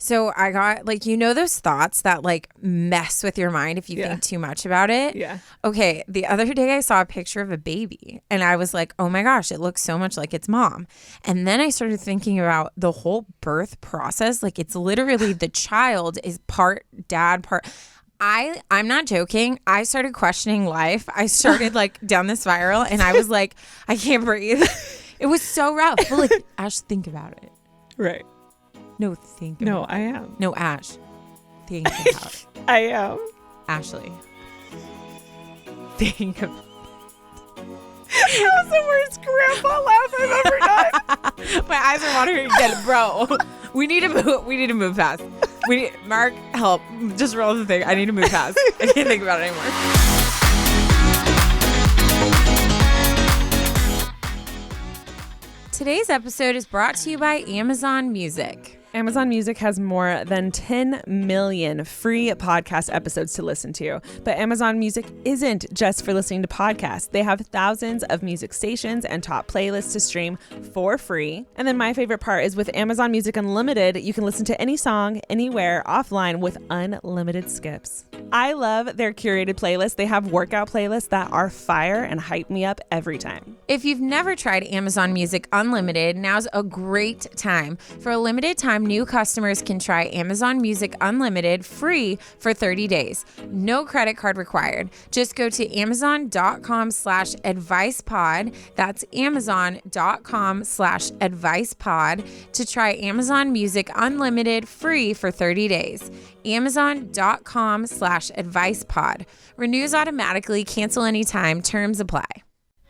So I got like, those thoughts that like mess with your mind if you think too much about it. Yeah. Okay. The other day I saw a picture of a baby and I was like, oh my gosh, it looks so much like its mom. And then I started thinking about the whole birth process. Like it's literally the child is part dad, part. I'm not joking. I started questioning life. I started like down the spiral and I was like, I can't breathe. It was so rough. But like, Ash, think about it. Right. No, think No, about I it. am. No, Ash. Think about it. I am. Ashley. Think about it. That was the worst grandpa laugh I've ever done. My eyes are watering again, bro. We need to move fast. Mark, help. Just roll the thing. I need to move fast. I can't think about it anymore. Today's episode is brought to you by Amazon Music. Amazon Music has more than 10 million free podcast episodes to listen to. But Amazon Music isn't just for listening to podcasts. They have thousands of music stations and top playlists to stream for free. And then my favorite part is with Amazon Music Unlimited, you can listen to any song, anywhere, offline with unlimited skips. I love their curated playlists. They have workout playlists that are fire and hype me up every time. If you've never tried Amazon Music Unlimited, now's a great time. For a limited time, new customers can try Amazon Music Unlimited free for 30 days. No credit card required. Just go to amazon.com/advicepod. That's amazon.com/advicepod to try Amazon Music Unlimited free for 30 days. Amazon.com/advicepod. Renews automatically, cancel anytime, terms apply.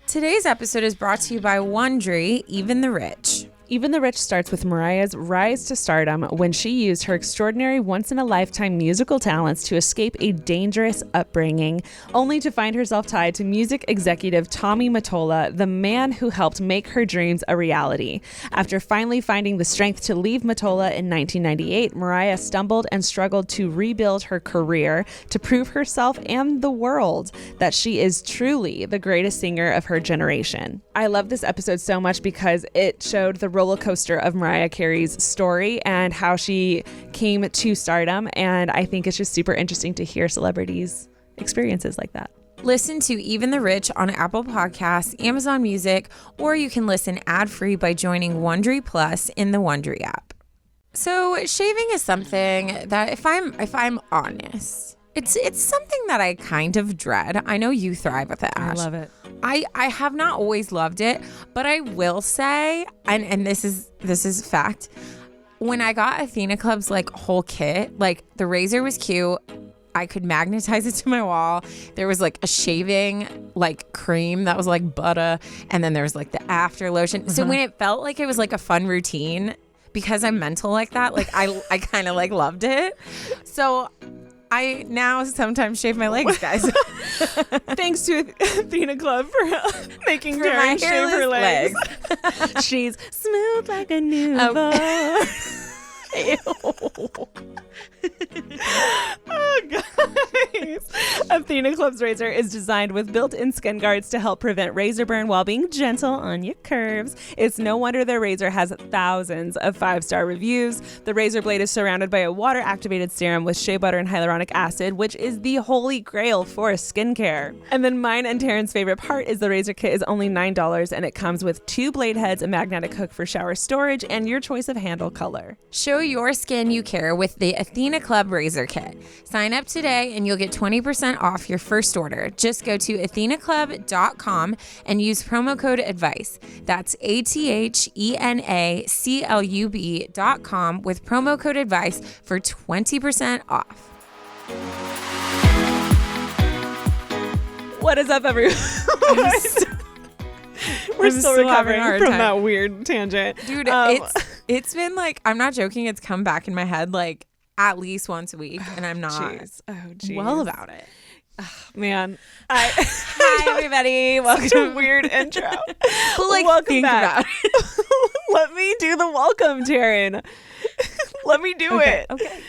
Today's episode is brought to you by Wondery, Even the Rich. Even the Rich starts with Mariah's rise to stardom when she used her extraordinary once-in-a-lifetime musical talents to escape a dangerous upbringing, only to find herself tied to music executive Tommy Mottola, the man who helped make her dreams a reality. After finally finding the strength to leave Mottola in 1998, Mariah stumbled and struggled to rebuild her career to prove herself and the world that she is truly the greatest singer of her generation. I love this episode so much because it showed the roller coaster of Mariah Carey's story and how she came to stardom. And I think it's just super interesting to hear celebrities' experiences like that. Listen to Even the Rich on Apple Podcasts, Amazon Music, or you can listen ad-free by joining Wondery Plus in the Wondery app. So shaving is something that if I'm honest, it's something that I kind of dread. I know you thrive with it, Ash. I love it. I have not always loved it, but I will say, and this is fact, when I got Athena Club's like whole kit, like the razor was cute. I could magnetize it to my wall. There was like a shaving like cream that was like butter, and then there was like the after lotion. So when it felt like it was like a fun routine, because I'm mental like that, like I kind of like loved it. So I now sometimes shave my legs, guys. Thanks to Athena Club for making For my Taryne shave her legs. She's smooth like a newborn. Ew. Oh, guys. Athena Club's razor is designed with built-in skin guards to help prevent razor burn while being gentle on your curves. It's no wonder their razor has thousands of 5-star reviews. The razor blade is surrounded by a water-activated serum with shea butter and hyaluronic acid, which is the holy grail for skincare. And then mine and Taryne's favorite part is the razor kit is only $9, and it comes with 2 blade heads, a magnetic hook for shower storage, and your choice of handle color. Show your skin you care with the Athena Club razor kit. Sign up today and you'll get 20% off your first order. Just go to athenaclub.com and use promo code ADVICE. That's ATHENACLUB.com with promo code ADVICE for 20% off. What is up, everyone? We're still recovering from that weird tangent. Dude, it's been like, I'm not joking, it's come back in my head like at least once a week, and I'm not well about it. Oh, man. Hi, everybody. Welcome to a weird intro. But like, welcome think back. about it. Let me do the welcome, Taryne. Let me do it. Okay.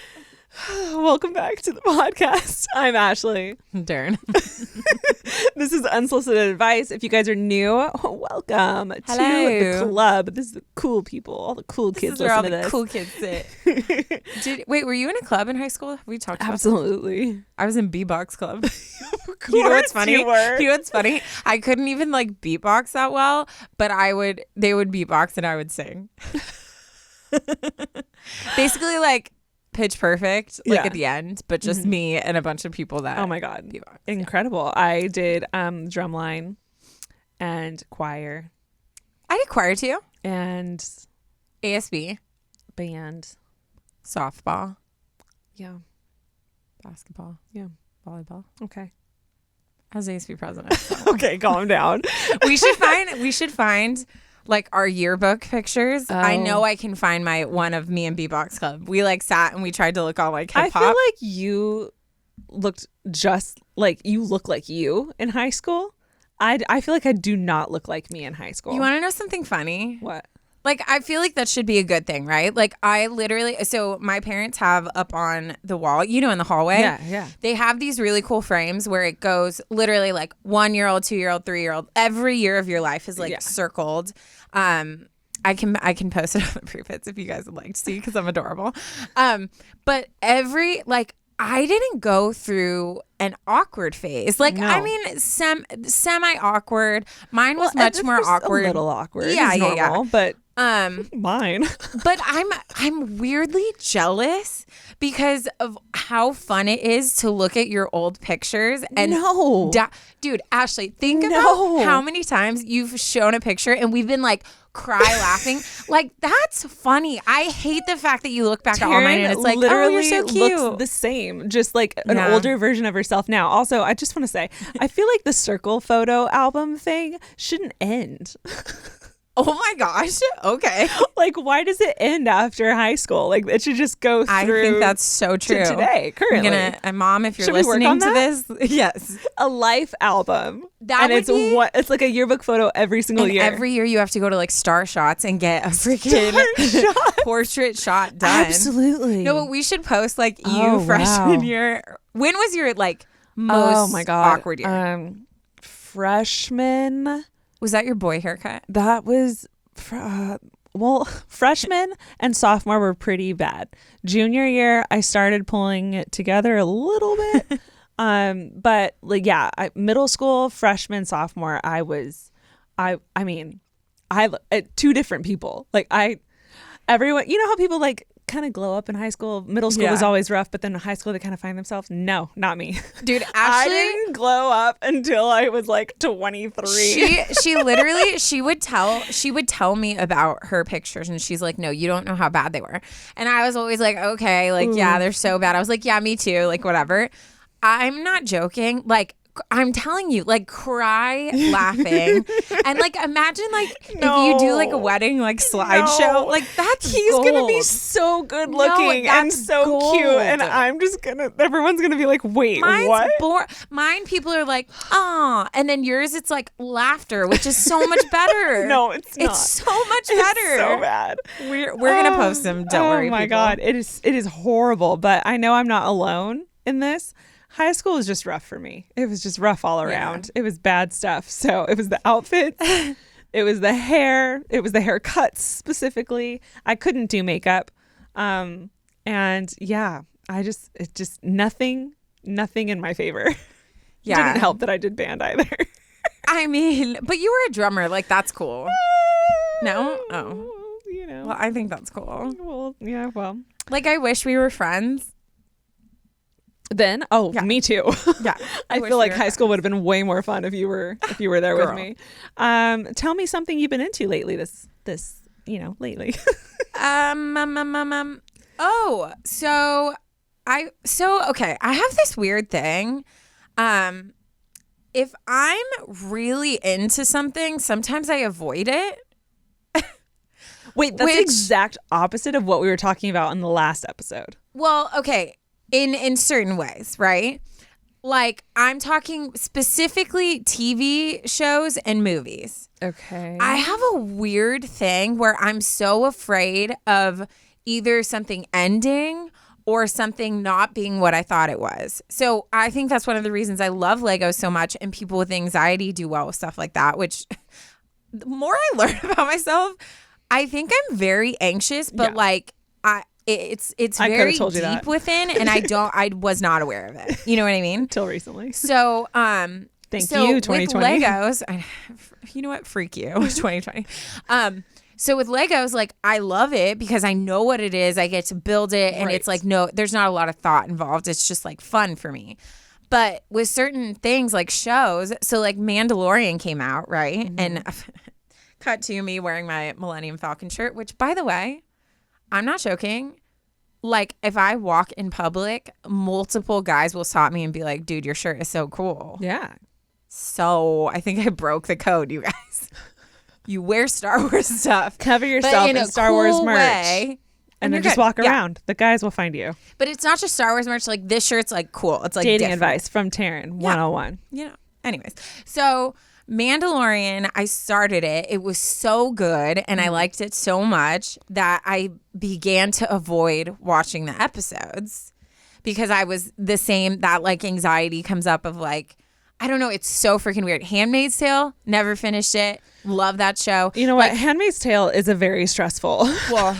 Welcome back to the podcast. I'm Ashley. Darn. This is Unsolicited Advice. If you guys are new, welcome to the club. This is the cool people. All the cool kids listen to this. Cool kids sit. Wait, were you in a club in high school? Have we talked about Absolutely. I was in B-Box Club. You know what's funny? You know what's funny? I couldn't even like beatbox that well, but they would beatbox and I would sing. Basically like Pitch Perfect, like at the end, but just me and a bunch of people that. Oh my God. Incredible. I did drumline and choir. I did choir too. And ASB. Band. Softball. Yeah. Basketball. Yeah. Volleyball. Okay. I was ASB president. So. Okay, calm down. We should find like our yearbook pictures. Oh. I know I can find my one of me and B-Box Club. We like sat and we tried to look all like hip hop. I feel like you looked just like you look like you in high school. I feel like I do not look like me in high school. You want to know something funny? What? Like, I feel like that should be a good thing, right? Like, so my parents have up on the wall, in the hallway. Yeah. They have these really cool frames where it goes literally like 1-year-old, 2-year-old, 3-year-old. Every year of your life is like circled. I can post it on the prefits if you guys would like to see because I'm adorable. But I didn't go through an awkward phase. Like, no. I mean, semi-awkward. Mine was much more awkward. A little awkward. Yeah. But mine. But I'm weirdly jealous because of how fun it is to look at your old pictures. And dude, Ashley, think about how many times you've shown a picture and we've been like cry laughing. Like, that's funny. I hate the fact that you look back at all mine and it's like, literally you're so cute. Looks the same, just like an older version of herself now. Also, I just want to say, I feel like the circle photo album thing shouldn't end. Oh my gosh. Okay. Like, why does it end after high school? Like, it should just go through. I think that's so true. To today, currently. Mom, if you're listening to this, yes. A life album. It's like a yearbook photo every single year. Every year you have to go to like Star Shots and get a freaking portrait shot done. Absolutely. No, but we should post like freshman year. When was your like most awkward year? Freshman. Was that your boy haircut? That was, freshman and sophomore were pretty bad. Junior year, I started pulling it together a little bit. But like, middle school, freshman, sophomore, two different people. Like everyone, you know how people like kind of glow up in high school. Middle school was always rough, but then in high school they kind of find themselves. No, not me. Dude, Ashley, I didn't glow up until I was like 23. She would tell me about her pictures and she's like, no, you don't know how bad they were. And I was always like, okay, like, yeah, they're so bad. I was like, yeah, me too, like whatever. I'm not joking. Like, I'm telling you, like, cry laughing. And like, imagine like if you do like a wedding like slideshow, like he's gold. Gonna be so good looking and so cute, and everyone's gonna be like, wait, mine's what? Mine, people are like, ah, and then yours, it's like laughter, which is so much better. No, it's not. It's so much better. It's so bad. We're gonna post them. Don't worry. Oh my God, it is horrible. But I know I'm not alone in this. High school was just rough for me. It was just rough all around. It was bad stuff. So it was the outfits. It was the hair. It was the haircuts specifically. I couldn't do makeup. And nothing in my favor. Yeah. Didn't help that I did band either. I mean, but you were a drummer. Like, that's cool. No? Oh. You know. Well, I think that's cool. Well, yeah, well. Like, I wish we were friends. Then me too. Yeah, I feel like high school would have been way more fun if you were there with me. Tell me something you've been into lately. Lately. Okay. I have this weird thing. If I'm really into something, sometimes I avoid it. Wait, that's the exact opposite of what we were talking about in the last episode. Well, okay. In certain ways, right? Like, I'm talking specifically TV shows and movies. Okay. I have a weird thing where I'm so afraid of either something ending or something not being what I thought it was. So I think that's one of the reasons I love Legos so much, and people with anxiety do well with stuff like that, which the more I learn about myself, I think I'm very anxious, but it's very deep within, and I was not aware of it. You know what I mean? Till recently. So, Thank you, 2020. With Legos, you know what? Freak you, 2020. So with Legos, like, I love it because I know what it is. I get to build it, and it's like, no, there's not a lot of thought involved. It's just like fun for me. But with certain things like shows, so like Mandalorian came out, right? Mm-hmm. And cut to me wearing my Millennium Falcon shirt, which, by the way, I'm not joking. Like, if I walk in public, multiple guys will stop me and be like, dude, your shirt is so cool. Yeah. So I think I broke the code, you guys. You wear Star Wars stuff. Cover yourself in Star Wars merch. Way, and then just walk around. The guys will find you. But it's not just Star Wars merch. Like, this shirt's like cool. It's like dating different. Advice from Taryne 101. You know. Anyways, so Mandalorian, I started it. It was so good, and I liked it so much that I began to avoid watching the episodes because I was the same. That like anxiety comes up of like, I don't know. It's so freaking weird. Handmaid's Tale, never finished it. Love that show. You know what? Handmaid's Tale is a very stressful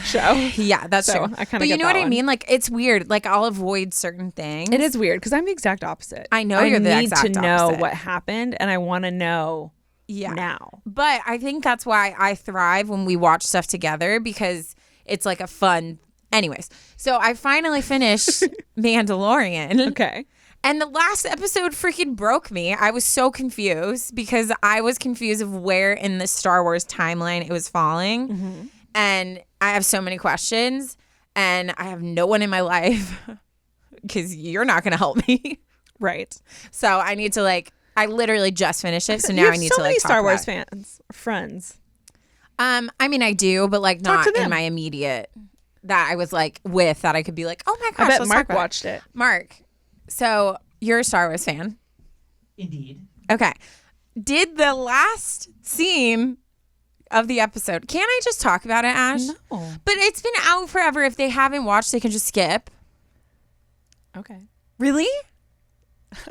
show. Yeah, that's true. I kind of. But you know what I mean? Like, it's weird. Like, I'll avoid certain things. It is weird because I'm the exact opposite. I know you're the exact opposite. I need to know what happened, and I want to know now. But I think that's why I thrive when we watch stuff together, because it's like a fun. Anyways, so I finally finished Mandalorian. Okay. And the last episode freaking broke me. I was so confused because I was confused of where in the Star Wars timeline it was falling. Mm-hmm. And I have so many questions, and I have no one in my life because you're not going to help me. Right. So I need to I literally just finished it. So now I need to so many talk Star Wars about fans, friends. I mean, I do, but not in my immediate that I was with that I could be like, oh my gosh, I bet Mark watched it. Mark. So you're a Star Wars fan. Indeed. Okay. Did the last scene of the episode, can I just talk about it, Ash? No. But it's been out forever. If they haven't watched, they can just skip. Okay. Really?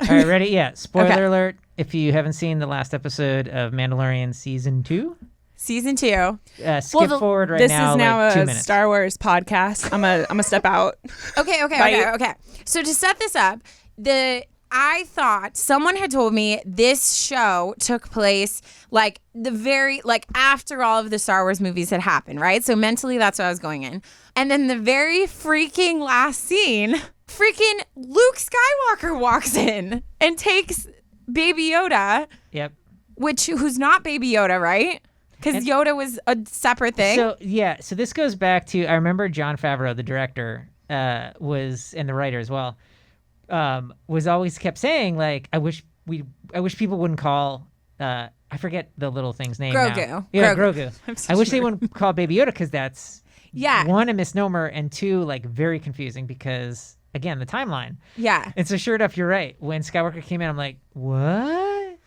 All right, ready? Yeah. Spoiler alert. If you haven't seen the last episode of Mandalorian Season 2. Season 2. Skip forward right now. This is now 2 a minutes. Star Wars podcast. I'm a step out. Okay. So to set this up, I thought someone had told me this show took place the very after all of the Star Wars movies had happened, right? So mentally that's what I was going in. And then the very freaking last scene, freaking Luke Skywalker walks in and takes Baby Yoda. Yep. Who's not Baby Yoda, right? Because Yoda was a separate thing. So this goes back to, I remember Jon Favreau, the director, and the writer as well, was always kept saying I wish people wouldn't call I forget the little thing's name Grogu. now. Yeah, Grogu. I wish they wouldn't call Baby Yoda, because that's one, a misnomer, and two, very confusing because, again, the timeline. Yeah. And so sure enough, you're right. When Skywalker came in, I'm like, what?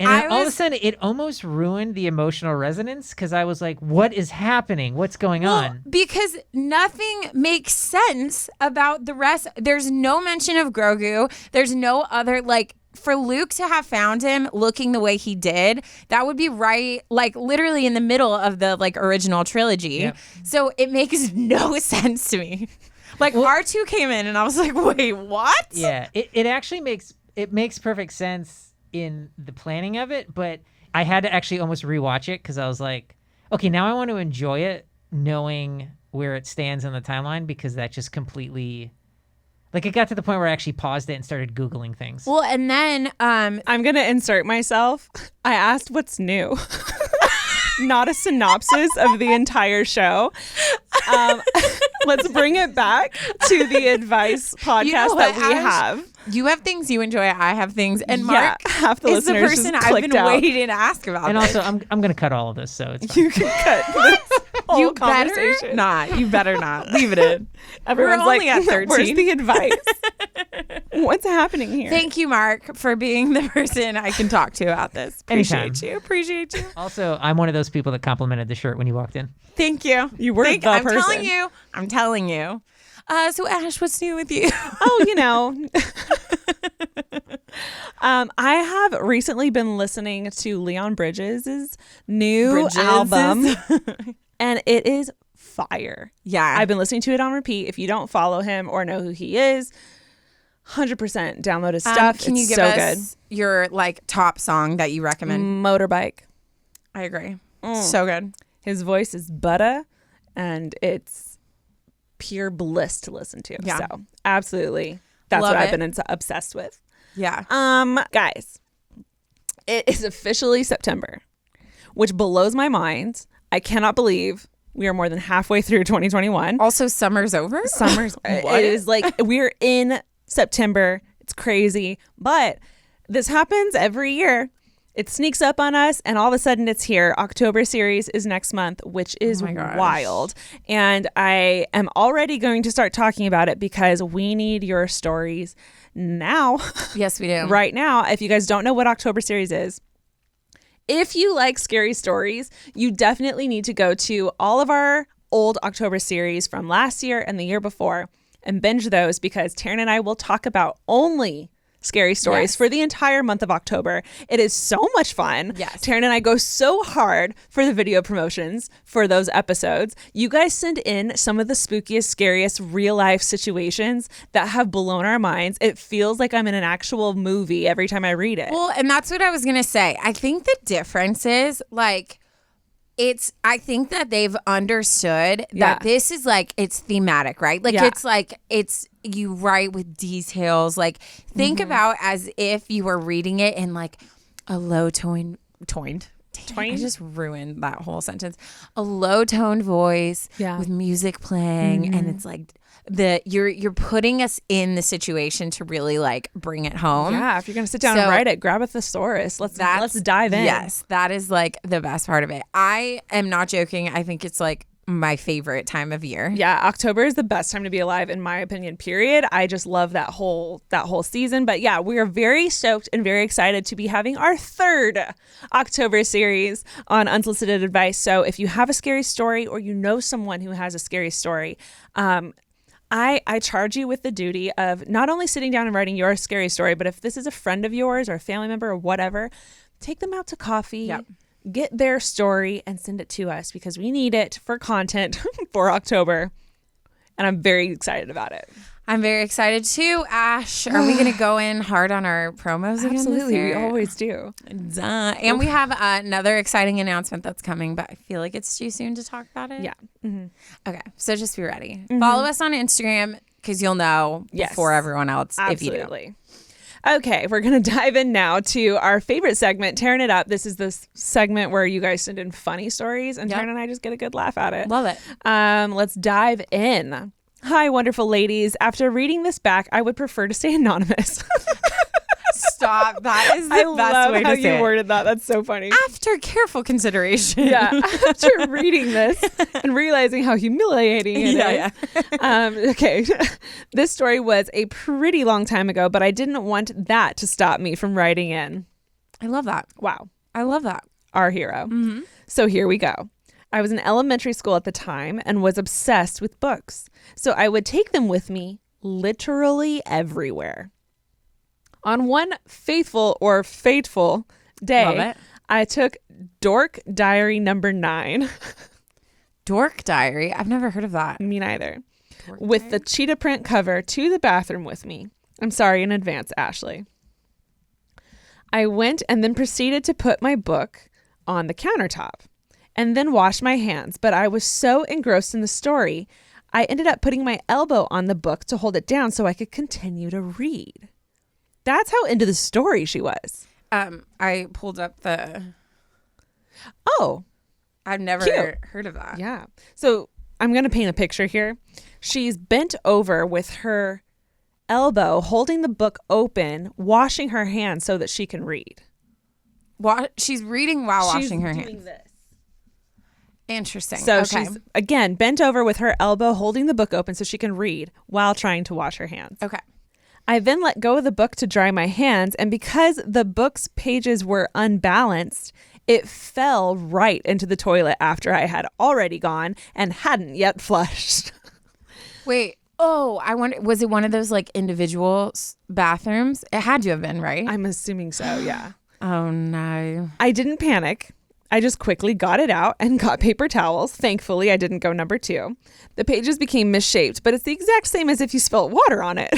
And then all of a sudden, it almost ruined the emotional resonance, because I was like, what is happening? What's going on? Because nothing makes sense about the rest. There's no mention of Grogu. There's no other, for Luke to have found him looking the way he did, that would be right, literally in the middle of the, original trilogy. Yep. So it makes no sense to me. R2 came in, and I was like, wait, what? Yeah, it actually makes perfect sense in the planning of it, but I had to actually almost rewatch it, because I was like, okay, now I want to enjoy it knowing where it stands in the timeline, because that just completely, it got to the point where I actually paused it and started Googling things. Well, and then I'm gonna insert myself. I asked what's new. Not a synopsis of the entire show. Let's bring it back to the advice podcast that we have. You have things you enjoy. I have things, and Mark half the is the listeners person I've been waiting to ask about. And also, I'm going to cut all of this, so it's fine. You can cut this whole you conversation. Better not. You better not. Leave it in. Everyone's We're only at 13. Where's the advice? What's happening here? Thank you, Mark, for being the person I can talk to about this. Appreciate you. Also, I'm one of those people that complimented the shirt when you walked in. Thank you. You were the person. I'm telling you. So Ash, what's new with you? Oh, you know. I have recently been listening to Leon Bridges' new album, and it is fire. Yeah. I've been listening to it on repeat. If you don't follow him or know who he is, 100% download his stuff. Can you it's give so us your like top song that you recommend? Motorbike. I agree. So good. His voice is butter, and it's pure bliss to listen to. Yeah. So absolutely, that's Love what I've it. been obsessed with. Yeah. Guys, it is officially September, which blows my mind. I cannot believe we are more than halfway through 2021. Also, summer's over. Summer's it is like we're in September. It's crazy, but this happens every year. It sneaks up on us, and all of a sudden it's here. October series is next month, which is wild. And I am already going to start talking about it because we need your stories now. Yes, we do. Right now. If you guys don't know what October series is, if you like scary stories, you definitely need to go to all of our old October series from last year and the year before and binge those, because Taryne and I will talk about only scary stories for the entire month of October. It is so much fun. Yes. Taryne and I go so hard for the video promotions for those episodes. You guys send in some of the spookiest, scariest real life situations that have blown our minds. It feels like I'm in an actual movie every time I read it. Well, and that's what I was going to say. I think the difference is like, I think that they've understood that this is like, it's thematic, right? Like it's like, you write with details. Like think about as if you were reading it in like a low toned. I just ruined that whole sentence. A low toned voice with music playing, and it's like you're putting us in the situation to really like bring it home. Yeah, if you're gonna sit down and write it, grab a thesaurus. Let's dive in. Yes, that is like the best part of it. I am not joking. I think it's like my favorite time of year. Yeah, October is the best time to be alive, in my opinion, period. I just love that whole season. But yeah, we are very stoked and very excited to be having our third October series on Unsolicited Advice. So if you have a scary story, or you know someone who has a scary story, I charge you with the duty of not only sitting down and writing your scary story, but if this is a friend of yours or a family member or whatever, take them out to coffee, get their story, and send it to us, because we need it for content for October. And I'm very excited about it. I'm very excited too. Ash, are we going to go in hard on our promos again? Absolutely, we always do. Duh. And we have another exciting announcement that's coming, but I feel like it's too soon to talk about it. Yeah. Mm-hmm. Okay, so just be ready. Follow us on Instagram, because you'll know before everyone else. Absolutely. If you do. Okay, we're going to dive in now to our favorite segment, Tearing It Up. This is the segment where you guys send in funny stories, and Taryne and I just get a good laugh at it. Love it. Let's dive in. Hi, wonderful ladies. After reading this back, I would prefer to stay anonymous. Stop. That is the best way to say it. I love how you worded that. That's so funny. After careful consideration. Yeah. After reading this and realizing how humiliating it is. Okay. This story was a pretty long time ago, but I didn't want that to stop me from writing in. I love that. Wow. I love that. Our hero. Mm-hmm. So here we go. I was in elementary school at the time and was obsessed with books. So I would take them with me literally everywhere. On one fateful day, I took Dork Diary number 9. Dork Diary? I've never heard of that. Me neither. With the cheetah print cover to the bathroom with me. I'm sorry in advance, Ashley. I went and then proceeded to put my book on the countertop and then wash my hands. But I was so engrossed in the story, I ended up putting my elbow on the book to hold it down so I could continue to read. That's how into the story she was. I pulled up the... Oh. I've never heard of that. Yeah. So I'm going to paint a picture here. She's bent over with her elbow, holding the book open, washing her hands so that she can read. She's reading while washing her hands. She's doing this. Interesting. So she's, again, bent over with her elbow, holding the book open so she can read while trying to wash her hands. Okay. I then let go of the book to dry my hands, and because the book's pages were unbalanced, it fell right into the toilet after I had already gone and hadn't yet flushed. Wait, Oh, I wonder, was it one of those like individual bathrooms? It had to have been, right? I'm assuming so, yeah. Oh, no. I didn't panic. I just quickly got it out and got paper towels. Thankfully, I didn't go number 2. The pages became misshaped, but it's the exact same as if you spilt water on it.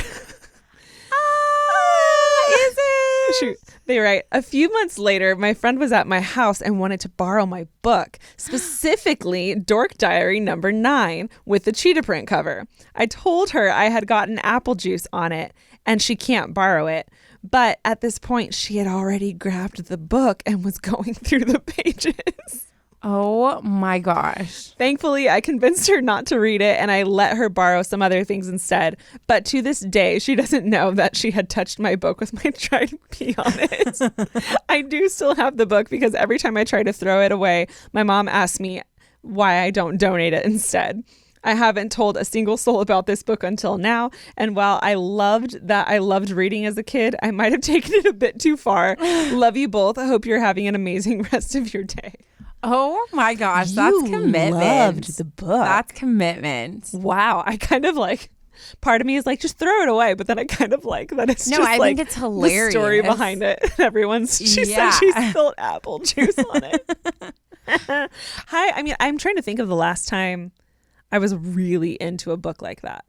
Is it? Shoot. They write, a few months later, my friend was at my house and wanted to borrow my book, specifically Dork Diary number 9 with the cheetah print cover. I told her I had gotten apple juice on it and she can't borrow it. But at this point, she had already grabbed the book and was going through the pages. Oh my gosh. Thankfully, I convinced her not to read it and I let her borrow some other things instead. But to this day, she doesn't know that she had touched my book with my dried pee on it. I do still have the book because every time I try to throw it away, my mom asks me why I don't donate it instead. I haven't told a single soul about this book until now. And while I loved reading as a kid, I might have taken it a bit too far. Love you both. I hope you're having an amazing rest of your day. Oh my gosh, that's commitment. Loved the book. That's commitment. Wow. I kind of like, part of me is like, just throw it away. But then I kind of like that it's just I like think it's hilarious. The story behind it. She said she spilled apple juice on it. Hi. I mean, I'm trying to think of the last time I was really into a book like that.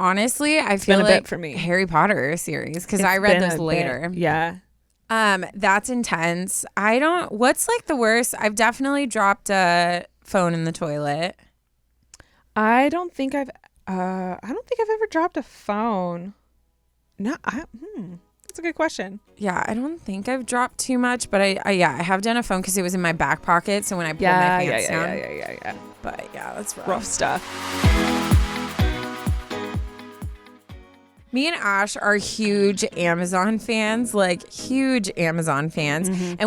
Honestly, I feel been a like bit for me. Harry Potter series because I read those later. Yeah. That's intense. What's like the worst? I've definitely dropped a phone in the toilet. I don't think I've ever dropped a phone. No, that's a good question. Yeah, I don't think I've dropped too much, but I have done a phone because it was in my back pocket. So when I pulled my pants down. Yeah. But yeah, that's rough. Rough stuff. Me and Ash are huge Amazon fans, And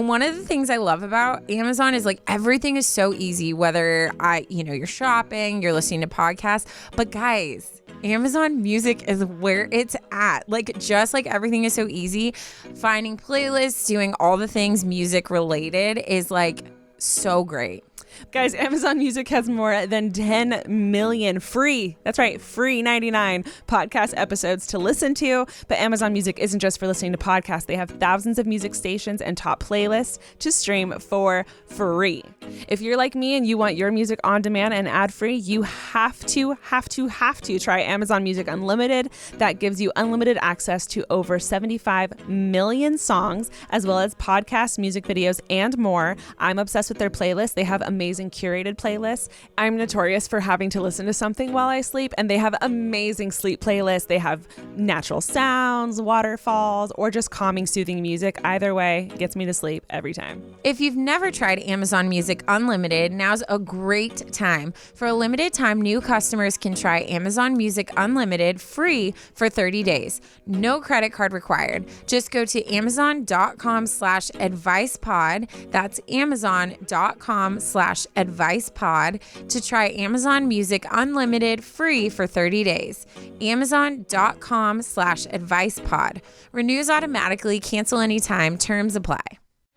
one of the things I love about Amazon is like everything is so easy, whether you're shopping, you're listening to podcasts. But guys, Amazon Music is where it's at. Like, just like everything is so easy, finding playlists, doing all the things music related is like so great. Guys, Amazon Music has more than 10 million free 99 podcast episodes to listen to. But Amazon Music isn't just for listening to podcasts. They have thousands of music stations and top playlists to stream for free. If you're like me and you want your music on demand and ad-free, you have to try Amazon Music Unlimited. That gives you unlimited access to over 75 million songs, as well as podcasts, music videos, and more. I'm obsessed with their playlist. They have amazing curated playlists. I'm notorious for having to listen to something while I sleep, and they have amazing sleep playlists. They have natural sounds, waterfalls, or just calming, soothing music. Either way, gets me to sleep every time. If you've never tried Amazon Music Unlimited, now's a great time. For a limited time, new customers can try Amazon Music Unlimited free for 30 days. No credit card required. Just go to amazon.com/advicepod. That's amazon.com/advicepod to try Amazon Music Unlimited free for 30 days. Amazon.com/advicepod. Renews automatically, cancel anytime, terms apply.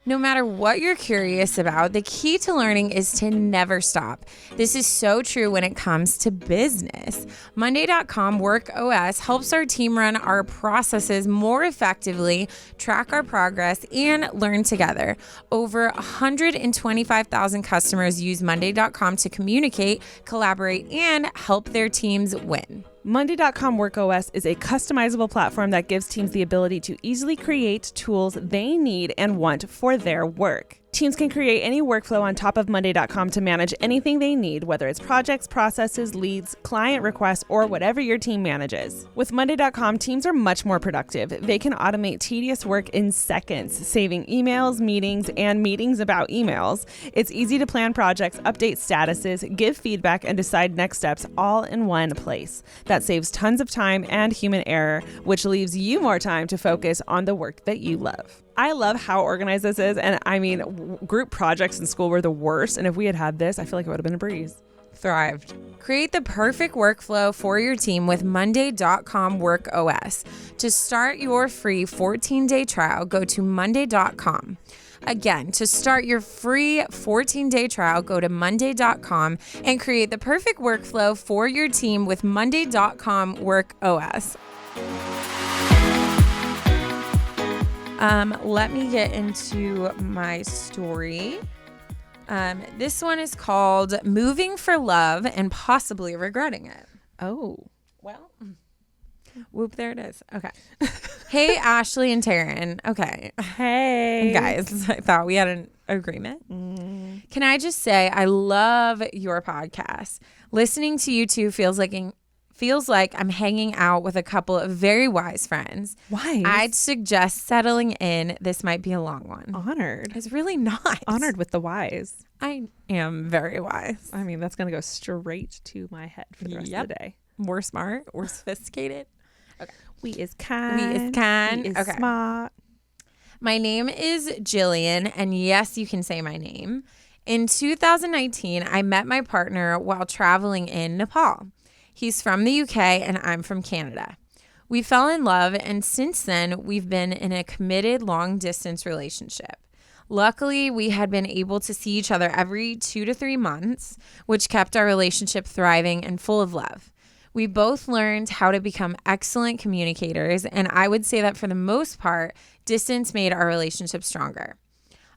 No matter what you're curious about, the key to learning is to never stop. This is so true when it comes to business. Monday.com Work OS helps our team run our processes more effectively, track our progress, and learn together. Over 125,000 customers use Monday.com to communicate, collaborate, and help their teams win. Monday.com Work OS is a customizable platform that gives teams the ability to easily create tools they need and want for their work. Teams can create any workflow on top of Monday.com to manage anything they need, whether it's projects, processes, leads, client requests, or whatever your team manages. With Monday.com, teams are much more productive. They can automate tedious work in seconds, saving emails, meetings, and meetings about emails. It's easy to plan projects, update statuses, give feedback, and decide next steps all in one place. That saves tons of time and human error, which leaves you more time to focus on the work that you love. I love how organized this is. And I mean, group projects in school were the worst. And if we had had this, I feel like it would have been a breeze. Thrived. Create the perfect workflow for your team with Monday.com Work OS. To start your free 14-day trial, go to Monday.com. Again, to start your free 14-day trial, go to monday.com and create the perfect workflow for your team with monday.com Work OS. Let me get into my story. This one is called Moving for Love and Possibly Regretting It. Oh. Well, whoop, there it is. Okay. Hey, Ashley and Taryne. Okay. Hey. Guys, I thought we had an agreement. Can I just say I love your podcast. Listening to you two feels like I'm hanging out with a couple of very wise friends. Wise? I'd suggest settling in. This might be a long one. Honored. It's really not. Honored with the wise. I am very wise. I mean, that's going to go straight to my head for the rest of the day. We're smart. We're sophisticated. Okay. We is kind. We is kind. We is okay. smart. My name is Jillian, and yes, you can say my name. In 2019, I met my partner while traveling in Nepal. He's from the UK, and I'm from Canada. We fell in love, and since then, we've been in a committed long-distance relationship. Luckily, we had been able to see each other every 2 to 3 months, which kept our relationship thriving and full of love. We both learned how to become excellent communicators, and I would say that for the most part, distance made our relationship stronger.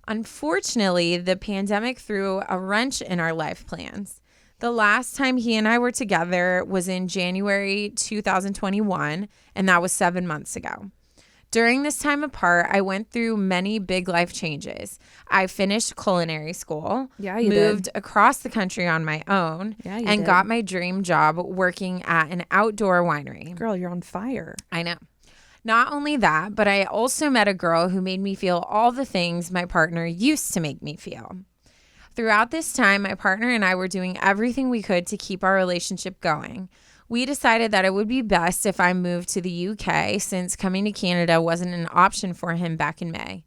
Unfortunately, the pandemic threw a wrench in our life plans. The last time he and I were together was in January 2021, and that was 7 months ago. During this time apart, I went through many big life changes. I finished culinary school, moved across the country on my own, and got my dream job working at an outdoor winery. Girl, you're on fire. I know. Not only that, but I also met a girl who made me feel all the things my partner used to make me feel. Throughout this time, my partner and I were doing everything we could to keep our relationship going. We decided that it would be best if I moved to the UK since coming to Canada wasn't an option for him back in May.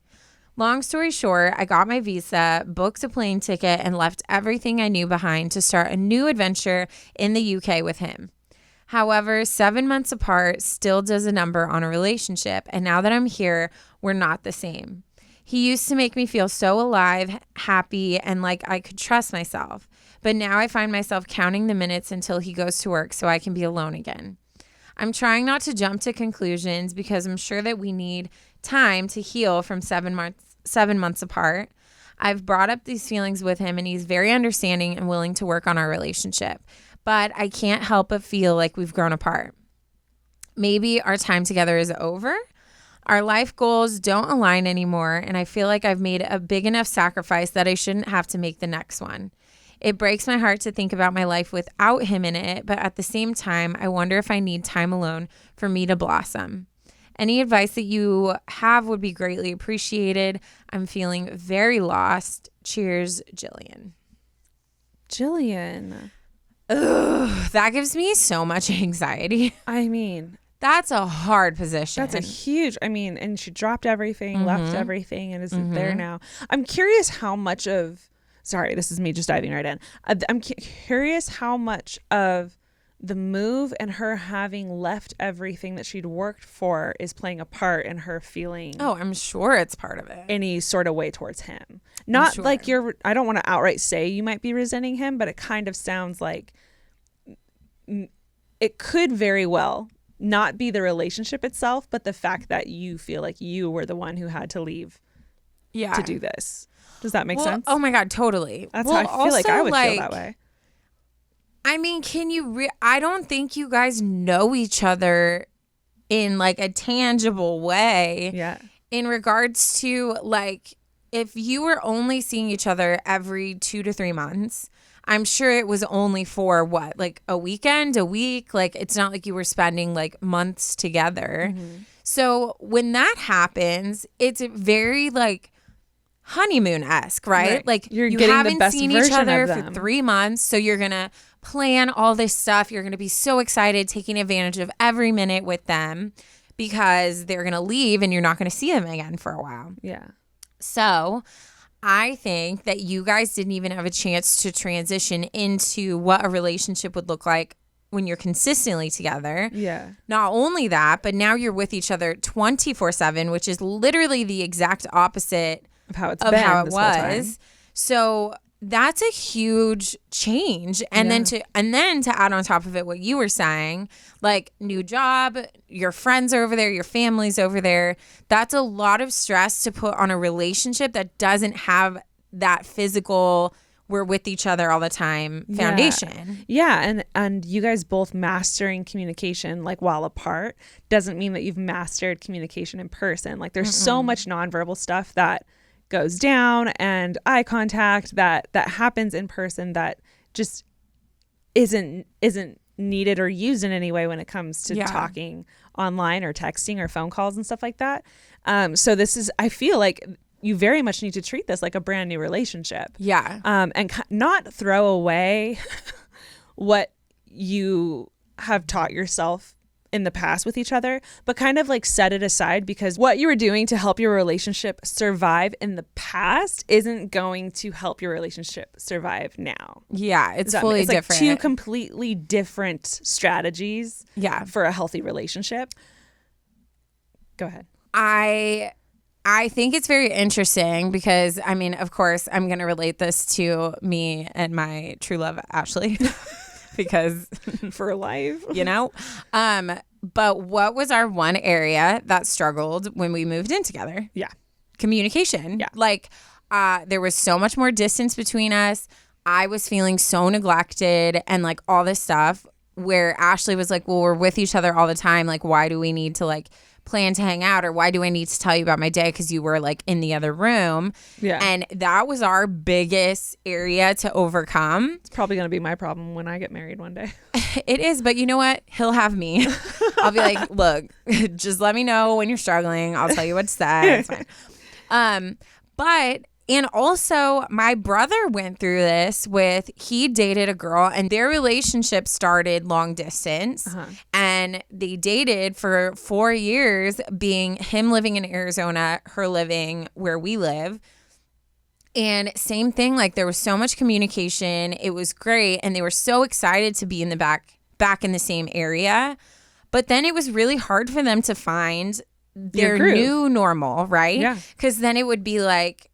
Long story short, I got my visa, booked a plane ticket, and left everything I knew behind to start a new adventure in the UK with him. However, 7 months apart still does a number on a relationship, and now that I'm here, we're not the same. He used to make me feel so alive, happy, and like I could trust myself. But now I find myself counting the minutes until he goes to work so I can be alone again. I'm trying not to jump to conclusions because I'm sure that we need time to heal from 7 months apart. I've brought up these feelings with him, and he's very understanding and willing to work on our relationship. But I can't help but feel like we've grown apart. Maybe our time together is over. Our life goals don't align anymore, and I feel like I've made a big enough sacrifice that I shouldn't have to make the next one. It breaks my heart to think about my life without him in it, but at the same time, I wonder if I need time alone for me to blossom. Any advice that you have would be greatly appreciated. I'm feeling very lost. Cheers, Jillian. Jillian. Ugh, that gives me so much anxiety. I mean, that's a hard position. That's a huge, and she dropped everything, left everything, and isn't there now. I'm curious how much of, sorry, this is me just diving right in. I'm curious how much of the move and her having left everything that she'd worked for is playing a part in her feeling. Oh, I'm sure it's part of it. Any sort of way towards him. Not like I don't want to outright say you might be resenting him, but it kind of sounds like it could very well not be the relationship itself, but the fact that you feel like you were the one who had to leave to do this. Does that make sense? Oh my God, totally. That's how I feel like I would feel that way. I mean, can you I don't think you guys know each other in like a tangible way. Yeah. In regards to like, if you were only seeing each other every 2 to 3 months, I'm sure it was only for what, like a weekend, a week? Like, it's not like you were spending like months together. Mm-hmm. So when that happens, it's very like honeymoon-esque, right? Like you haven't seen each other for 3 months. So you're going to plan all this stuff. You're going to be so excited, taking advantage of every minute with them because they're going to leave and you're not going to see them again for a while. Yeah. So I think that you guys didn't even have a chance to transition into what a relationship would look like when you're consistently together. Yeah. Not only that, but now you're with each other 24/7, which is literally the exact opposite of how it's of been how it this whole time. was. So that's a huge change. And then to add on top of it what you were saying, like new job, your friends are over there, your family's over there. That's a lot of stress to put on a relationship that doesn't have that physical we're with each other all the time foundation. Yeah, and you guys both mastering communication like while apart doesn't mean that you've mastered communication in person. Like there's so much nonverbal stuff that goes down and eye contact that happens in person that just isn't needed or used in any way when it comes to talking online or texting or phone calls and stuff like that. So this is, I feel like you very much need to treat this like a brand new relationship. Yeah. And not throw away what you have taught yourself in the past with each other, but kind of like set it aside, because what you were doing to help your relationship survive in the past isn't going to help your relationship survive now. Yeah, it's fully different. Like two completely different strategies for a healthy relationship. Go ahead. I think it's very interesting because, I mean, of course, I'm going to relate this to me and my true love, Ashley, because for life, you know. But what was our one area that struggled when we moved in together? Yeah. Communication. Yeah. Like there was so much more distance between us. I was feeling so neglected and like all this stuff, where Ashley was like, well, we're with each other all the time. Like, why do we need to like plan to hang out, or why do I need to tell you about my day because you were like in the other room? Yeah. And that was our biggest area to overcome. It's probably going to be my problem when I get married one day. It is, but you know what? He'll have me. I'll be like, look, just let me know when you're struggling. I'll tell you what to say. It's fine. And also my brother went through this he dated a girl and their relationship started long distance, and they dated for 4 years, being him living in Arizona, her living where we live. And same thing, like there was so much communication. It was great. And they were so excited to be in the back in the same area. But then it was really hard for them to find their new normal, right? Yeah. Because then it would be like,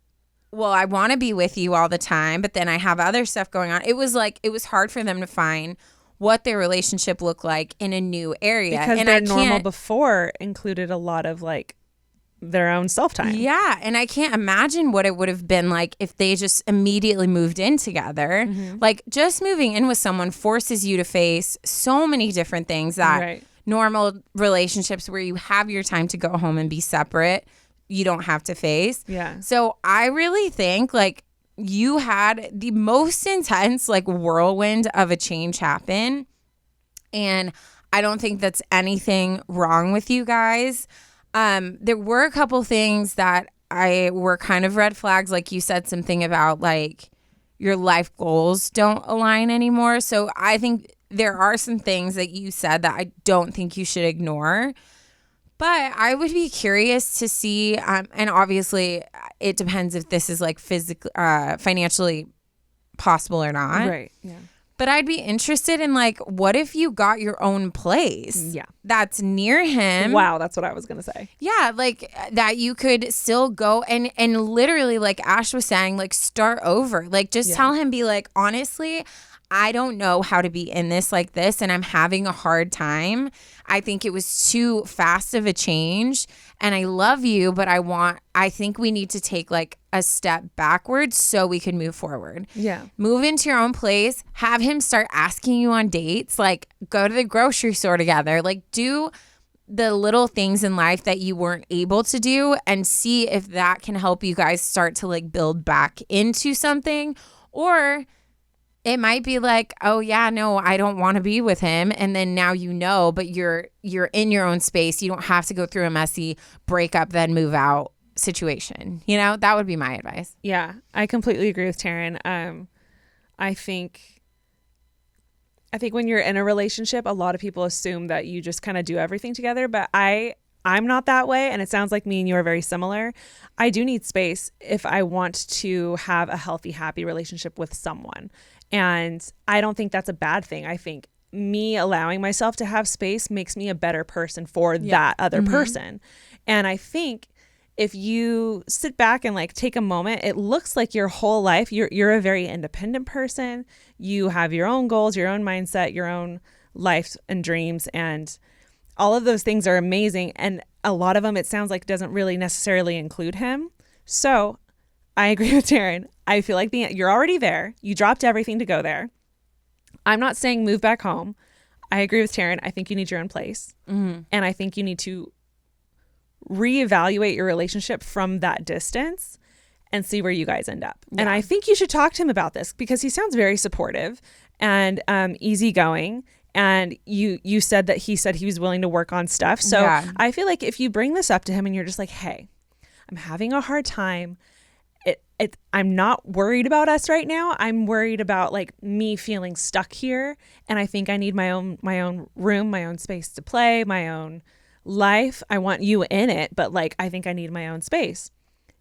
well, I want to be with you all the time, but then I have other stuff going on. It was hard for them to find what their relationship looked like in a new area. Because and their normal before included a lot of like their own self-time. Yeah. And I can't imagine what it would have been like if they just immediately moved in together. Like just moving in with someone forces you to face so many different things that normal relationships where you have your time to go home and be separate, you don't have to face. Yeah. So I really think like you had the most intense like whirlwind of a change happen. And I don't think that's anything wrong with you guys. There were a couple things that were kind of red flags. Like you said something about like your life goals don't align anymore. So I think there are some things that you said that I don't think you should ignore. But I would be curious to see, and obviously it depends if this is like physically, financially possible or not. Right. Yeah. But I'd be interested in like, what if you got your own place? Yeah. That's near him. Wow, that's what I was gonna say. Yeah, like that you could still go and literally, like Ash was saying, like start over. Like just tell him, be like, honestly, I don't know how to be in this like this, and I'm having a hard time. I think it was too fast of a change, and I love you, but I think we need to take like a step backwards so we can move forward. Yeah. Move into your own place, have him start asking you on dates, like go to the grocery store together, like do the little things in life that you weren't able to do, and see if that can help you guys start to like build back into something. Or it might be like, oh yeah, no, I don't want to be with him. And then now you know, but you're in your own space. You don't have to go through a messy breakup, then move out situation. You know, that would be my advice. Yeah, I completely agree with Taryne. I think when you're in a relationship, a lot of people assume that you just kind of do everything together. But I'm not that way. And it sounds like me and you are very similar. I do need space if I want to have a healthy, happy relationship with someone. And I don't think that's a bad thing. I think me allowing myself to have space makes me a better person for that other person. And I think if you sit back and like take a moment, it looks like your whole life you're a very independent person. You have your own goals, your own mindset, your own life and dreams, and all of those things are amazing. And a lot of them, it sounds like, doesn't really necessarily include him. So I agree with Taryne. I feel like you're already there. You dropped everything to go there. I'm not saying move back home. I agree with Taryne. I think you need your own place. Mm-hmm. And I think you need to reevaluate your relationship from that distance and see where you guys end up. Yeah. And I think you should talk to him about this because he sounds very supportive and easygoing. And you said that he said he was willing to work on stuff. So Yeah. I feel like if you bring this up to him and you're just like, hey, I'm having a hard time. I'm not worried about us right now. I'm worried about like me feeling stuck here. And I think I need my own room, my own space to play, my own life. I want you in it, but like I think I need my own space.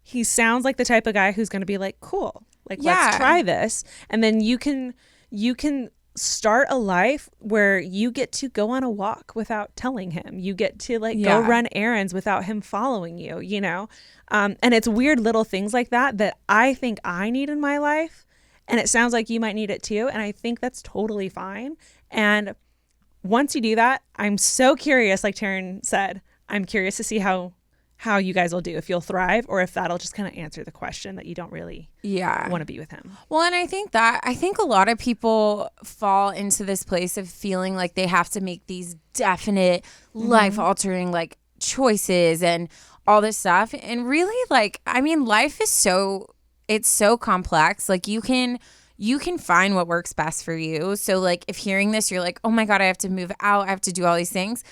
He sounds like the type of guy who's going to be like, cool, like let's try this. And then you can start a life where you get to go on a walk without telling him. You get to like go run errands without him following you, you know? And it's weird little things like that I think I need in my life. And it sounds like you might need it too. And I think that's totally fine. And once you do that, I'm so curious, like Taryne said, I'm curious to see how you guys will do, if you'll thrive or if that'll just kind of answer the question that you don't really want to be with him. Well, and I think a lot of people fall into this place of feeling like they have to make these definite life altering like choices and all this stuff. And really, like, I mean, life is so complex. Like you can find what works best for you. So like if hearing this, you're like, oh my God, I have to move out. I have to do all these things.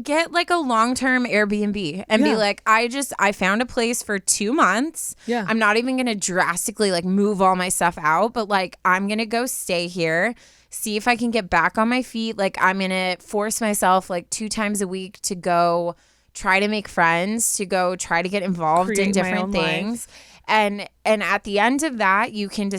Get like a long-term Airbnb and be like, I found a place for 2 months. Yeah. I'm not even going to drastically like move all my stuff out, but like I'm going to go stay here, see if I can get back on my feet. Like I'm going to force myself like 2 times a week to go try to make friends, to go try to get involved in different things. And at the end of that, you can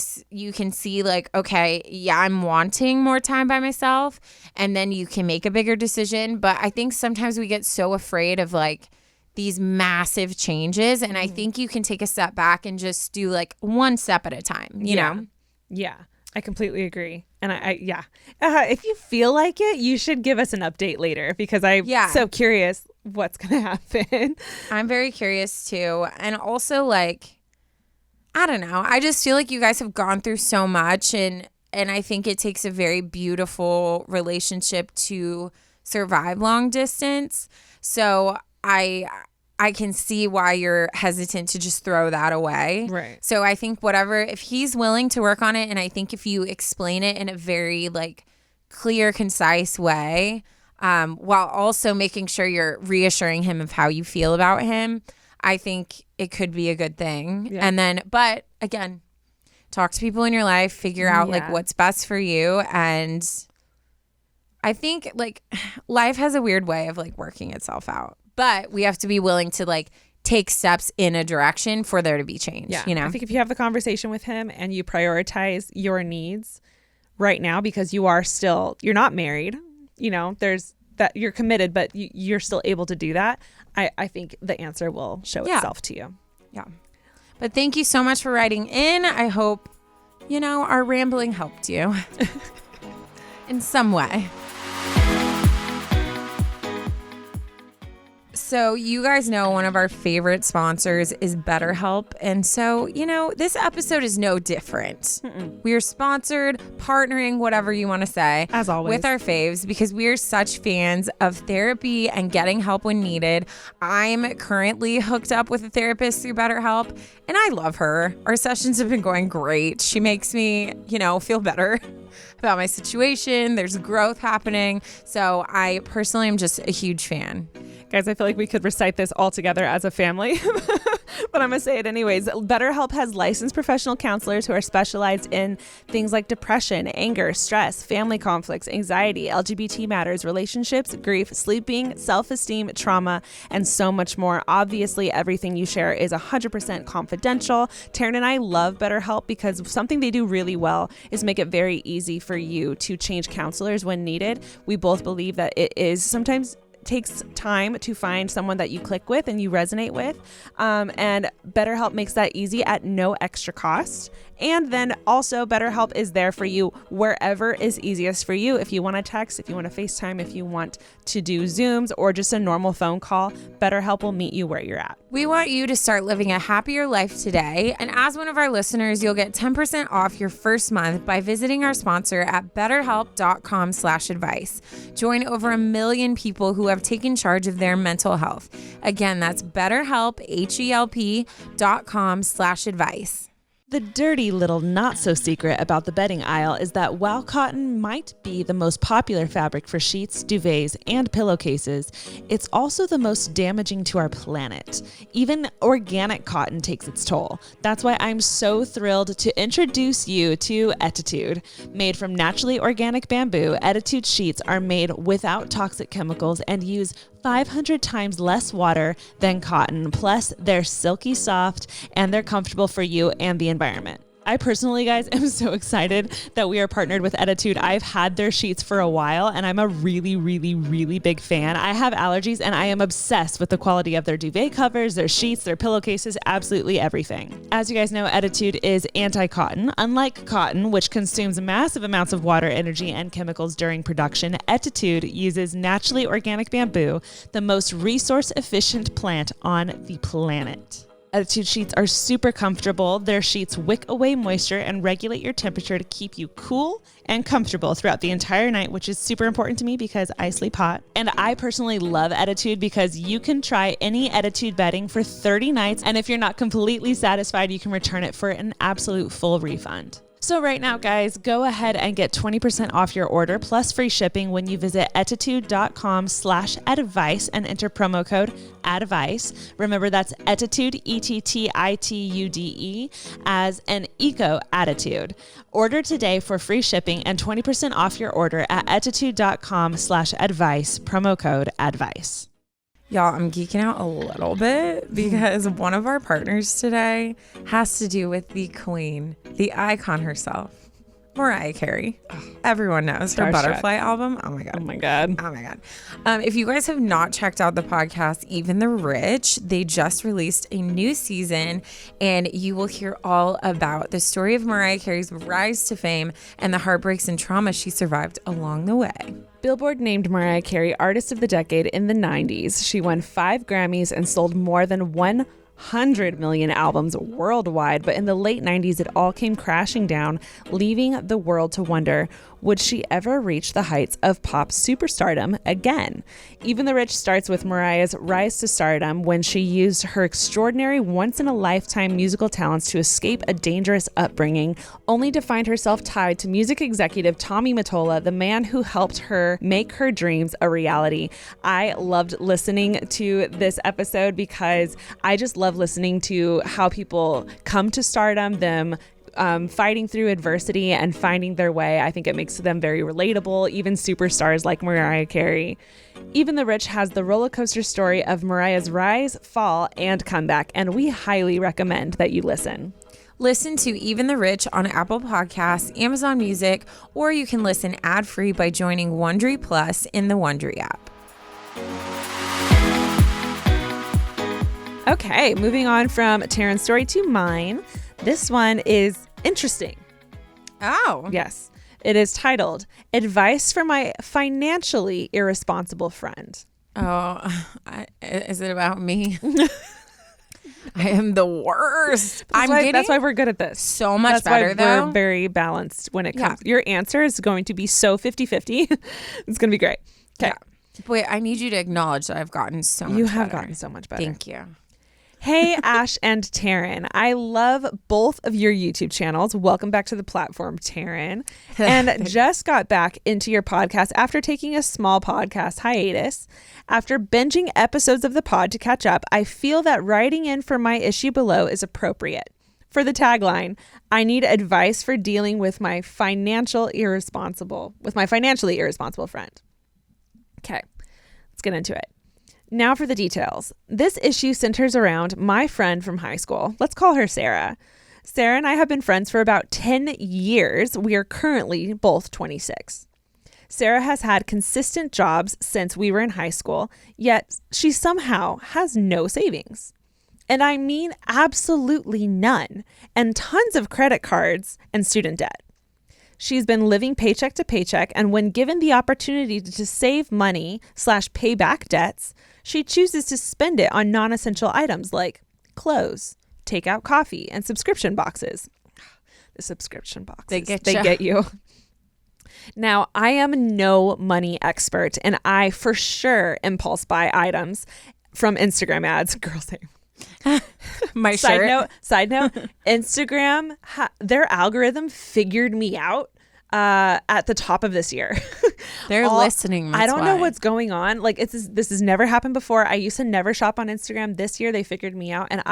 see like, okay, yeah, I'm wanting more time by myself, and then you can make a bigger decision. But I think sometimes we get so afraid of like these massive changes, and I think you can take a step back and just do like one step at a time, you know? Yeah, I completely agree. And if you feel like it, you should give us an update later because I'm so curious what's going to happen. I'm very curious too. And also like, I don't know. I just feel like you guys have gone through so much, and I think it takes a very beautiful relationship to survive long distance. So I can see why you're hesitant to just throw that away. Right. So I think if he's willing to work on it, and I think if you explain it in a very like clear, concise way, while also making sure you're reassuring him of how you feel about him, I think it could be a good thing. Yeah. And then, but again, talk to people in your life, figure out like what's best for you. And I think like life has a weird way of like working itself out, but we have to be willing to like take steps in a direction for there to be change. Yeah. You know, I think if you have the conversation with him and you prioritize your needs right now, because you're not married, you know, there's that you're committed, but you're still able to do that. I think the answer will show itself to you. Yeah. But thank you so much for writing in. I hope, our rambling helped you in some way. So you guys know one of our favorite sponsors is BetterHelp. And so, this episode is no different. We are sponsored, partnering, whatever you want to say. As always. With our faves, because we are such fans of therapy and getting help when needed. I'm currently hooked up with a therapist through BetterHelp, and I love her. Our sessions have been going great. She makes me, feel better about my situation. There's growth happening. So I personally am just a huge fan. Guys, I feel like we could recite this all together as a family, but I'm going to say it anyways. BetterHelp has licensed professional counselors who are specialized in things like depression, anger, stress, family conflicts, anxiety, LGBT matters, relationships, grief, sleeping, self-esteem, trauma, and so much more. Obviously, everything you share is 100% confidential. Taryne and I love BetterHelp because something they do really well is make it very easy for you to change counselors when needed. We both believe that it is sometimes takes time to find someone that you click with and you resonate with. And BetterHelp makes that easy at no extra cost. And then also BetterHelp is there for you wherever is easiest for you. If you want to text, if you want to FaceTime, if you want to do Zooms or just a normal phone call, BetterHelp will meet you where you're at. We want you to start living a happier life today. And as one of our listeners, you'll get 10% off your first month by visiting our sponsor at betterhelp.com/advice. Join over 1 million people who have taken charge of their mental health. Again, that's BetterHelp, HELP.com/advice. The dirty little not so secret about the bedding aisle is that while cotton might be the most popular fabric for sheets, duvets, and pillowcases, it's also the most damaging to our planet. Even organic cotton takes its toll. That's why I'm so thrilled to introduce you to Etitude. Made from naturally organic bamboo, Etitude sheets are made without toxic chemicals and use 500 times less water than cotton. Plus, they're silky soft and they're comfortable for you and the environment. I personally, guys, am so excited that we are partnered with Etitude. I've had their sheets for a while and I'm a really, really, really big fan. I have allergies and I am obsessed with the quality of their duvet covers, their sheets, their pillowcases, absolutely everything. As you guys know, Etitude is anti-cotton. Unlike cotton, which consumes massive amounts of water, energy, and chemicals during production, Etitude uses naturally organic bamboo, the most resource-efficient plant on the planet. Etitude sheets are super comfortable. Their sheets wick away moisture and regulate your temperature to keep you cool and comfortable throughout the entire night, which is super important to me because I sleep hot. And I personally love Etitude because you can try any Etitude bedding for 30 nights. And if you're not completely satisfied, you can return it for an absolute full refund. So right now, guys, go ahead and get 20% off your order plus free shipping when you visit etitude.com/advice and enter promo code ADVICE. Remember, that's Etitude, ETTITUDE, as an eco attitude. Order today for free shipping and 20% off your order at etitude.com/advice, promo code ADVICE. Y'all, I'm geeking out a little bit because one of our partners today has to do with the queen, the icon herself, Mariah Carey. Everyone knows her Butterfly album. Oh my God. Oh my God. Oh my God. If you guys have not checked out the podcast, Even the Rich, they just released a new season and you will hear all about the story of Mariah Carey's rise to fame and the heartbreaks and trauma she survived along the way. Billboard named Mariah Carey Artist of the Decade in the 90s. She won 5 Grammys and sold more than 100 million albums worldwide, but in the late 90s, it all came crashing down, leaving the world to wonder, would she ever reach the heights of pop superstardom again? Even the Rich starts with Mariah's rise to stardom when she used her extraordinary once-in-a-lifetime musical talents to escape a dangerous upbringing, only to find herself tied to music executive Tommy Mottola, the man who helped her make her dreams a reality. I loved listening to this episode because I just love listening to how people come to stardom, them fighting through adversity and finding their way. I think it makes them very relatable, even superstars like Mariah Carey. Even the Rich has the roller coaster story of Mariah's rise, fall, and comeback, and we highly recommend that you listen. Listen to Even the Rich on Apple Podcasts, Amazon Music, or you can listen ad-free by joining Wondery Plus in the Wondery app. Okay, moving on from Taryne's story to mine. This one is interesting. Oh. Yes. It is titled, Advice for My Financially Irresponsible Friend. Oh, is it about me? I am the worst. That's why we're good at this. So much better, though. We're very balanced when it comes. Yeah. Your answer is going to be so 50-50. It's going to be great. Okay. Yeah. Wait, I need you to acknowledge that I've gotten so much better. You have gotten so much better. Thank you. Hey, Ash and Taryne. I love both of your YouTube channels. Welcome back to the platform, Taryne. And just got back into your podcast after taking a small podcast hiatus. After binging episodes of the pod to catch up, I feel that writing in for my issue below is appropriate. For the tagline, I need advice for dealing with my financially irresponsible friend. Okay, let's get into it. Now for the details. This issue centers around my friend from high school. Let's call her Sarah. Sarah and I have been friends for about 10 years. We are currently both 26. Sarah has had consistent jobs since we were in high school, yet she somehow has no savings. And I mean absolutely none, and tons of credit cards and student debt. She's been living paycheck to paycheck, and when given the opportunity to save money / pay back debts, she chooses to spend it on non-essential items like clothes, takeout coffee, and subscription boxes. The subscription boxes. They get you. Now, I am no money expert, and I for sure impulse buy items from Instagram ads. Girl, same. My shirt. Side note, Instagram, their algorithm figured me out at the top of this year. They're listening. I don't know what's going on. Like this has never happened before. I used to never shop on Instagram. This year they figured me out, and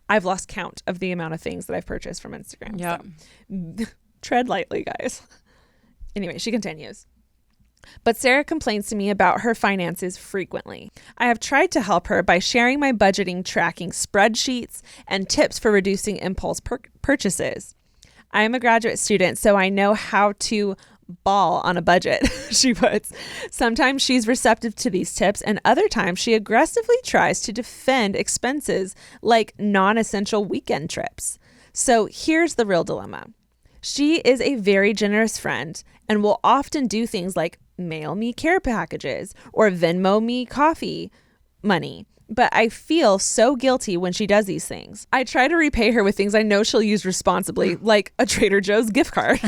I've lost count of the amount of things that I've purchased from Instagram. Yeah. So, tread lightly, guys. Anyway, she continues. But Sarah complains to me about her finances frequently. I have tried to help her by sharing my budgeting tracking spreadsheets and tips for reducing impulse purchases. I am a graduate student, so I know how to ball on a budget, she puts. Sometimes she's receptive to these tips, and other times she aggressively tries to defend expenses like non-essential weekend trips. So here's the real dilemma. She is a very generous friend and will often do things like mail me care packages or Venmo me coffee money. But I feel so guilty when she does these things. I try to repay her with things I know she'll use responsibly, like a Trader Joe's gift card.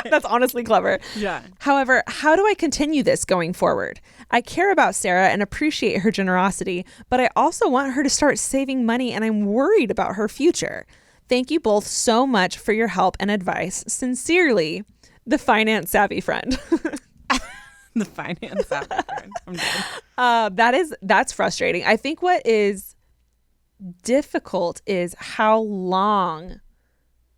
That's honestly clever. Yeah. However, how do I continue this going forward? I care about Sarah and appreciate her generosity, but I also want her to start saving money, and I'm worried about her future. Thank you both so much for your help and advice. Sincerely, the finance savvy friend. The finance savvy friend. I'm dead. That's frustrating. I think what is difficult is how long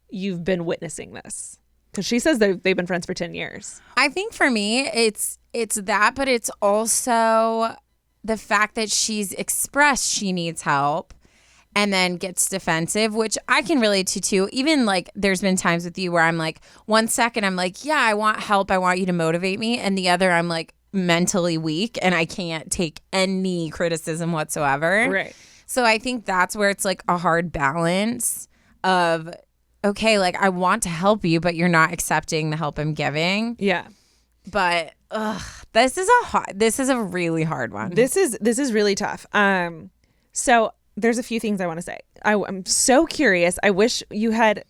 you've been witnessing this. Because she says they've been friends for 10 years. I think for me, it's that, but it's also the fact that she's expressed she needs help and then gets defensive, which I can relate to too. Even like there's been times with you where I'm like, 1 second I'm like, yeah, I want help. I want you to motivate me. And the other I'm like mentally weak and I can't take any criticism whatsoever. Right. So I think that's where it's like a hard balance of, okay, like I want to help you, but you're not accepting the help I'm giving. Yeah. But this is a really hard one. This is really tough. So there's a few things I want to say. I'm so curious. I wish you had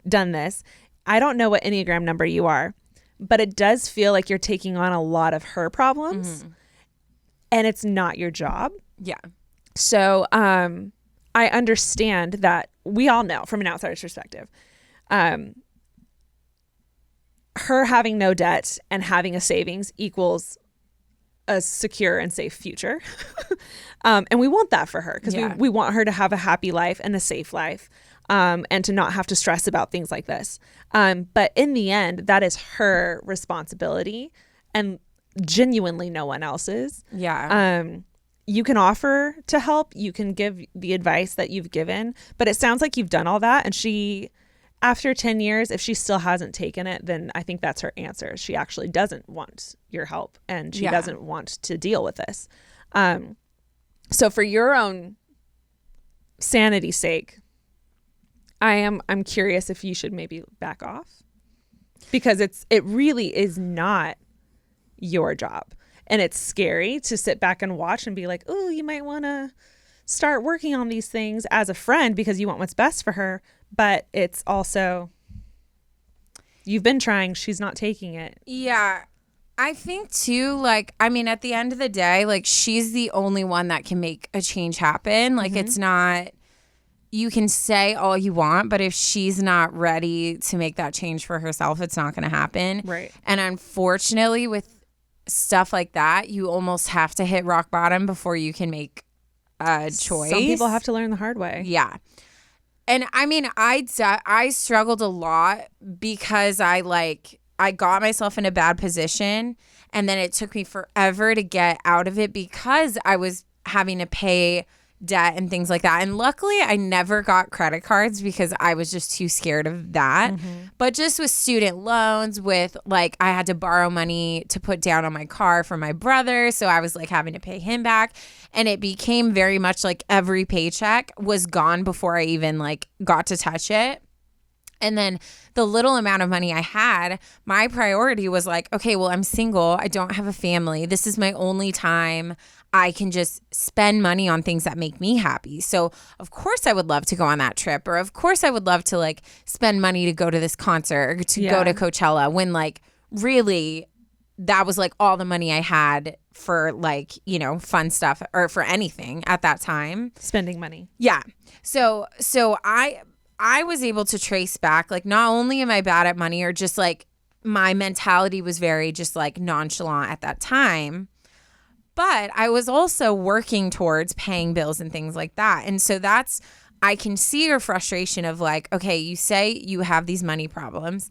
done this. I don't know what Enneagram number you are, but it does feel like you're taking on a lot of her problems, and it's not your job. Yeah. So I understand that we all know from an outsider's perspective, her having no debt and having a savings equals a secure and safe future. And we want that for her because we want her to have a happy life and a safe life, and to not have to stress about things like this. But in the end, that is her responsibility and genuinely no one else's. Yeah. You can offer to help. You can give the advice that you've given, but it sounds like you've done all that. And she, after 10 years, if she still hasn't taken it, then I think that's her answer. She actually doesn't want your help, and she doesn't want to deal with this. So for your own sanity's sake, I'm curious if you should maybe back off, because it really is not your job. And it's scary to sit back and watch and be like, oh, you might want to start working on these things as a friend because you want what's best for her. But it's also, you've been trying, she's not taking it. Yeah. I think too, like, I mean, at the end of the day, like, she's the only one that can make a change happen. Like, it's not, you can say all you want, but if she's not ready to make that change for herself, it's not going to happen. Right. And unfortunately, with stuff like that, you almost have to hit rock bottom before you can make a choice. Some people have to learn the hard way. Yeah. And I mean, I struggled a lot because I got myself in a bad position, and then it took me forever to get out of it because I was having to pay debt and things like that. And luckily I never got credit cards because I was just too scared of that. But just with student loans, with like I had to borrow money to put down on my car for my brother. So I was like having to pay him back. And it became very much like every paycheck was gone before I even like got to touch it. And then the little amount of money I had, my priority was like, okay, well, I'm single. I don't have a family. This is my only time I can just spend money on things that make me happy. So of course I would love to go on that trip, or of course I would love to like spend money to go to this concert or to go to Coachella, when like really that was like all the money I had for like, you know, fun stuff or for anything at that time. Spending money. Yeah. So I was able to trace back, like, not only am I bad at money, or just like my mentality was very just like nonchalant at that time, but I was also working towards paying bills and things like that. And so I can see your frustration of like, okay, you say you have these money problems,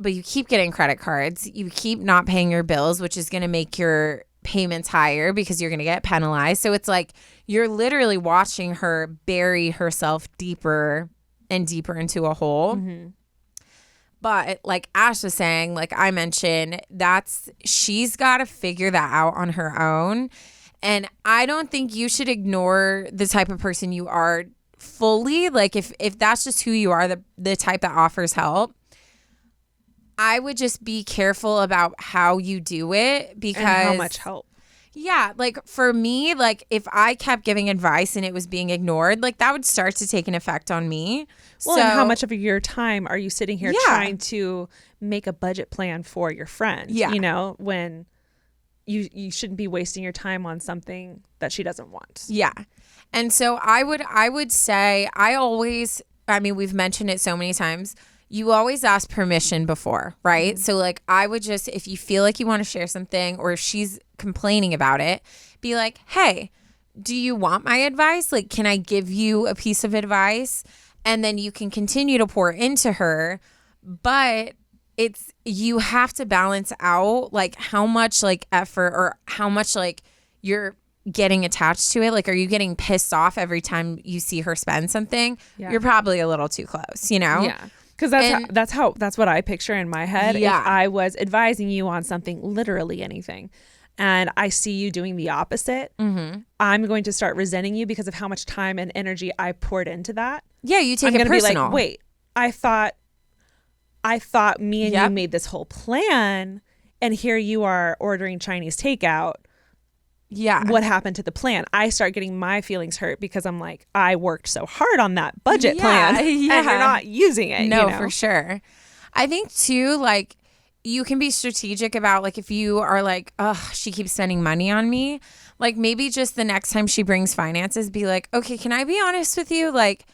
but you keep getting credit cards, you keep not paying your bills, which is going to make your payments higher because you're going to get penalized. So it's like you're literally watching her bury herself deeper and deeper into a hole. But like Ash was saying, like I mentioned, she's got to figure that out on her own. And I don't think you should ignore the type of person you are fully. Like if that's just who you are, the type that offers help, I would just be careful about how you do it, because and how much help. Yeah, like for me, like if I kept giving advice and it was being ignored, like that would start to take an effect on me. Well, and how much of your time are you sitting here trying to make a budget plan for your friend? Yeah. You know, when you shouldn't be wasting your time on something that she doesn't want. Yeah. And so I would say I mean, we've mentioned it so many times, you always ask permission before, right? So like I would just, if you feel like you want to share something, or if she's complaining about it, be like, hey, do you want my advice? Like, can I give you a piece of advice? And then you can continue to pour into her. But you have to balance out like how much like effort, or how much like you're getting attached to it. Like, are you getting pissed off every time you see her spend something? Yeah. You're probably a little too close, you know? Yeah. Because that's what I picture in my head. Yeah. If I was advising you on something, literally anything, and I see you doing the opposite, I'm going to start resenting you because of how much time and energy I poured into that. Yeah, you take I'm it gonna personal. be like, wait, I thought me and you made this whole plan, and here you are ordering Chinese takeout. Yeah. What happened to the plan? I start getting my feelings hurt because I'm like, I worked so hard on that budget plan and you're not using it. No, you know? for sure. I think too, like you can be strategic about like if you are like, oh, she keeps spending money on me. Like maybe just the next time she brings finances, be like, okay, can I be honest with you? Like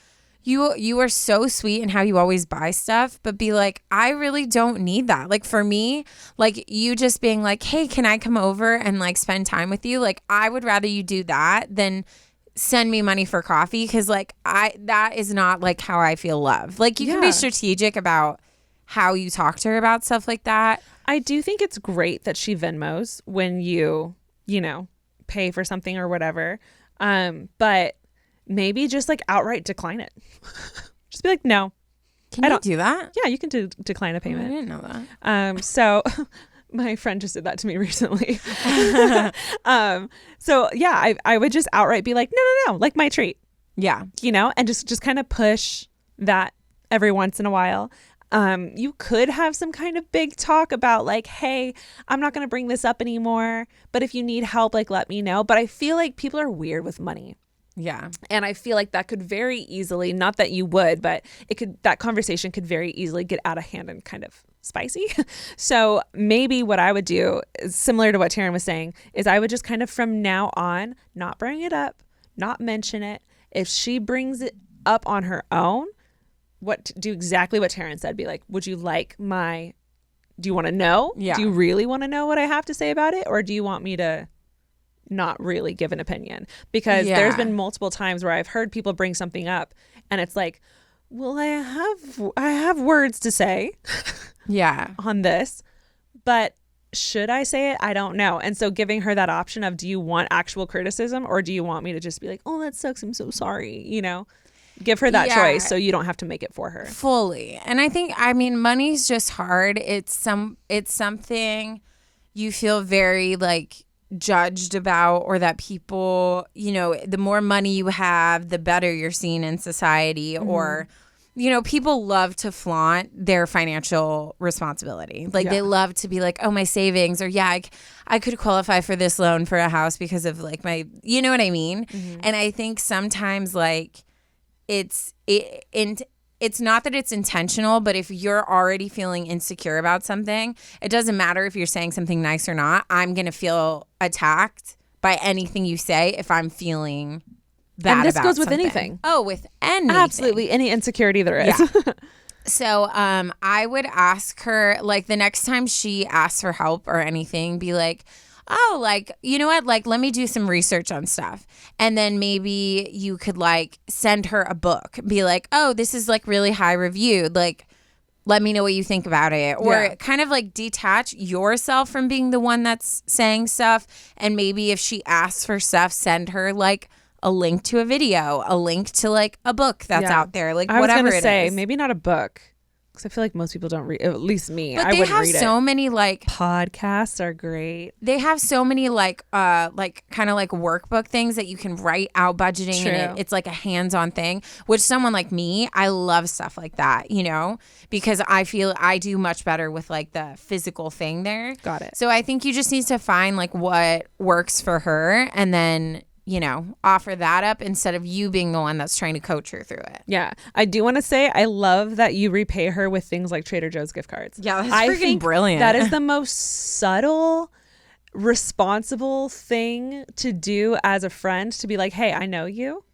you are so sweet in how you always buy stuff, but be like, I really don't need that. Like for me, like you just being like, hey, can I come over and like spend time with you? Like I would rather you do that than send me money for coffee, because like that is not like how I feel loved. Like you can be strategic about how you talk to her about stuff like that. I do think it's great that she Venmos when you know, pay for something or whatever. But maybe just like outright decline it. Just be like, no. Can you do that? Yeah, you can decline a payment. I didn't know that. So my friend just did that to me recently. So yeah, I would just outright be like, no, like my treat. Yeah. You know, and just kind of push that every once in a while. You could have some kind of big talk about like, hey, I'm not going to bring this up anymore, but if you need help, like, let me know. But I feel like people are weird with money. Yeah. And I feel like that could very easily, not that you would, but that conversation could very easily get out of hand and kind of spicy. So maybe what I would do is similar to what Taryne was saying, is I would just kind of from now on, not bring it up, not mention it. If she brings it up on her own, do exactly what Taryne said. Be like, do you want to know? Yeah. Do you really want to know what I have to say about it? Or do you want me to not really give an opinion? Because there's been multiple times where I've heard people bring something up and it's like, well, I have words to say on this, but should I say it? I don't know. And so giving her that option of, do you want actual criticism or do you want me to just be like, oh, that sucks, I'm so sorry, you know? Give her that choice so you don't have to make it for her. Fully. And I think, I mean, money's just hard. It's something you feel very like judged about, or that people, you know, the more money you have, the better you're seen in society, or you know, people love to flaunt their financial responsibility. Like they love to be like, oh, my savings, or I could qualify for this loan for a house because of like my, you know what I mean? And I think sometimes like it's not that it's intentional, but if you're already feeling insecure about something, it doesn't matter if you're saying something nice or not. I'm going to feel attacked by anything you say if I'm feeling bad about And this goes with something. anything. Oh, with anything. Absolutely. Any insecurity there is. Yeah. So I would ask her, like, the next time she asks for help or anything, be like, oh, like, you know what? Like, let me do some research on stuff. And then maybe you could, like, send her a book. Be like, oh, this is, like, really high reviewed. Like, let me know what you think about it. Or kind of, like, detach yourself from being the one that's saying stuff. And maybe if she asks for stuff, send her, like, a link to a video, a link to like a book that's out there, like I whatever was it say, is. Maybe not a book, because I feel like most people don't read, at least me. But I they wouldn't have read so it. many like Podcasts are great. They have so many like kind of like workbook things that you can write out budgeting. True. And it's like a hands-on thing, which someone like me, I love stuff like that, you know, because I feel I do much better with like the physical thing there. Got it. So I think you just need to find like what works for her, and then, you know, offer that up instead of you being the one that's trying to coach her through it. Yeah. I do want to say, I love that you repay her with things like Trader Joe's gift cards. Yeah, that's I freaking think brilliant. That is the most subtle, responsible thing to do as a friend, to be like, hey, I know you.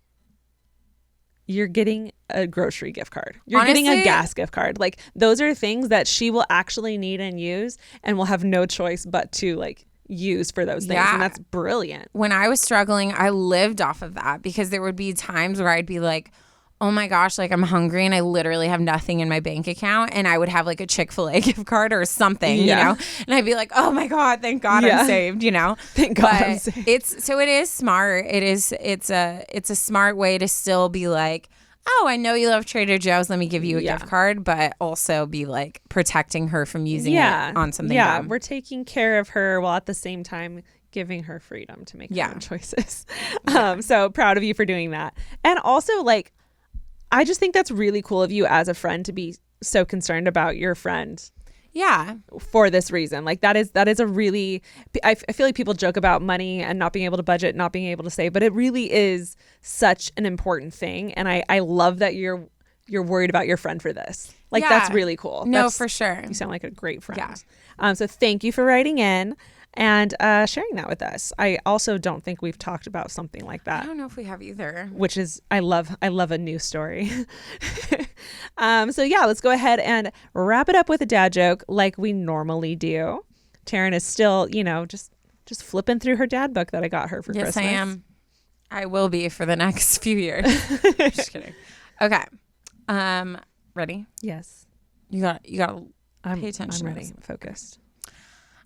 You're getting a grocery gift card. You're getting a gas gift card. Like, those are things that she will actually need and use, and will have no choice but to like use for those things. Yeah. And that's brilliant. When I was struggling, I lived off of that, because there would be times where I'd be like, oh my gosh, like I'm hungry and I literally have nothing in my bank account, and I would have like a Chick-fil-A gift card or something, you know, and I'd be like, oh my God, thank God I'm saved, you know. Thank God I'm saved. It is smart. It's a smart way to still be like, oh, I know you love Trader Joe's, let me give you a gift card, but also be like protecting her from using it on something dumb. We're taking care of her while at the same time giving her freedom to make her own choices. So proud of you for doing that. And also, like, I just think that's really cool of you as a friend to be so concerned about your friend. Yeah. For this reason. Like, that is a really, I feel like people joke about money and not being able to budget, not being able to save, but it really is such an important thing. And I love that you're worried about your friend for this. Like, that's really cool. No, for sure. You sound like a great friend. Yeah. So thank you for writing in and sharing that with us. I also don't think we've talked about something like that. I don't know if we have either. Which is, I love a news story. So yeah, let's go ahead and wrap it up with a dad joke like we normally do. Taryne is still, you know, just flipping through her dad book that I got her for Christmas. Yes, I am. I will be for the next few years. Just kidding. Okay. Ready? Yes. You got to pay attention. I'm ready. I'm focused.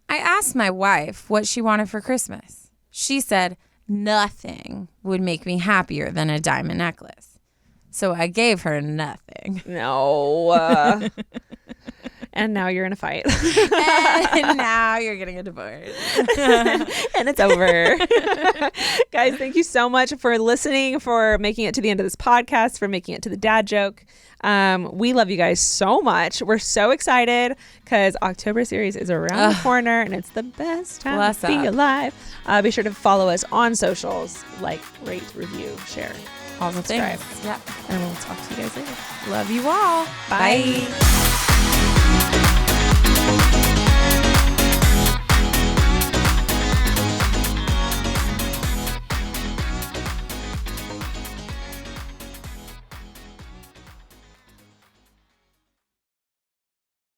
I asked my wife what she wanted for Christmas. She said nothing would make me happier than a diamond necklace. So I gave her nothing. No. And now you're in a fight. And now you're getting a divorce. And it's over. Guys, thank you so much for listening, for making it to the end of this podcast, for making it to the dad joke. We love you guys so much. We're so excited because October series is around the corner, and it's the best time to be alive. Be sure to follow us on socials, like, rate, review, share, all the subscribe. things. Yeah. And we'll talk to you guys later. Love you all. Bye.